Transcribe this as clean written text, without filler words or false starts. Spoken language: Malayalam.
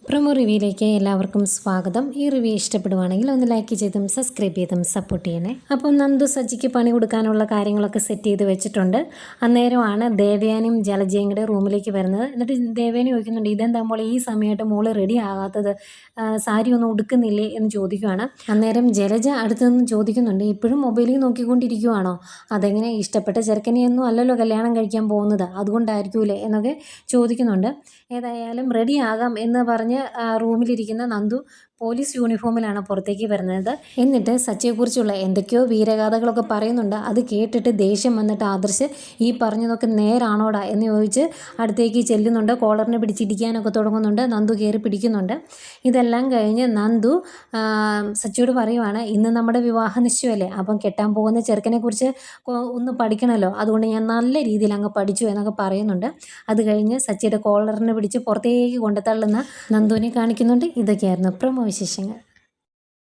പ്രൊമോ റിവ്യൂയിലേക്ക് എല്ലാവർക്കും സ്വാഗതം. ഈ റിവ്യൂ ഇഷ്ടപ്പെടുവാണെങ്കിൽ ഒന്ന് ലൈക്ക് ചെയ്തും സബ്സ്ക്രൈബ് ചെയ്തും സപ്പോർട്ട് ചെയ്യണേ. അപ്പോൾ നന്ദു സജിക്ക് പണി കൊടുക്കാനുള്ള കാര്യങ്ങളൊക്കെ സെറ്റ് ചെയ്ത് വെച്ചിട്ടുണ്ട്. അന്നേരമാണ് ദേവയാനിയും ജലജയും കൂടെ റൂമിലേക്ക് വരുന്നത്. എന്നിട്ട് ദേവയാനി ചോദിക്കുന്നുണ്ട്, ഇതെന്താ മോളെ ഈ സമയമായിട്ട് മോള് റെഡി ആകാത്തത്, സാരി ഒന്നും ഉടുക്കുന്നില്ലേ എന്ന് ചോദിക്കുവാണ്. അന്നേരം ജലജ അടുത്ത് നിന്ന് ചോദിക്കുന്നുണ്ട്, ഇപ്പോഴും മൊബൈലിൽ നോക്കിക്കൊണ്ടിരിക്കുവാണോ? അതെങ്ങനെ ഇഷ്ടപ്പെട്ട ചെറുക്കനെയൊന്നും അല്ലല്ലോ കല്യാണം കഴിക്കാൻ പോകുന്നത്, അതുകൊണ്ടായിരിക്കൂലേ എന്നൊക്കെ ചോദിക്കുന്നുണ്ട്. ഏതായാലും റെഡി ആകാം എന്ന് പറഞ്ഞ് റൂമിലിരിക്കുന്ന നന്ദു പോലീസ് യൂണിഫോമിലാണ് പുറത്തേക്ക് വരുന്നത്. എന്നിട്ട് സച്ചിയെക്കുറിച്ചുള്ള എന്തൊക്കെയോ വീരഗാഥകളൊക്കെ പറയുന്നുണ്ട്. അത് കേട്ടിട്ട് ദേഷ്യം വന്നിട്ട് ആദർശ് ഈ പറഞ്ഞതൊക്കെ നേരാണോടാ എന്ന് ചോദിച്ച് അടുത്തേക്ക് ചെല്ലുന്നുണ്ട്. കോളറിനെ പിടിച്ചിരിക്കാനൊക്കെ തുടങ്ങുന്നുണ്ട്. നന്ദു കയറി പിടിക്കുന്നുണ്ട്. ഇതെല്ലാം കഴിഞ്ഞ് നന്ദു സച്ചിയോട് പറയുവാണ്, ഇന്ന് നമ്മുടെ വിവാഹ നിശ്ചയമല്ലേ, അപ്പം കെട്ടാൻ പോകുന്ന ചെറുക്കനെ കുറിച്ച് ഒന്ന് പഠിക്കണമല്ലോ, അതുകൊണ്ട് ഞാൻ നല്ല രീതിയിൽ അങ്ങ് പഠിച്ചു എന്നൊക്കെ പറയുന്നുണ്ട്. അത് കഴിഞ്ഞ് സച്ചിയുടെ കോളറിനെ പിടിച്ച് പുറത്തേക്ക് കൊണ്ടുതള്ളുന്ന നന്ദുവിനെ കാണിക്കുന്നുണ്ട്. ഇതൊക്കെയായിരുന്നു പ്രൊമോ വിശേഷങ്ങൾ.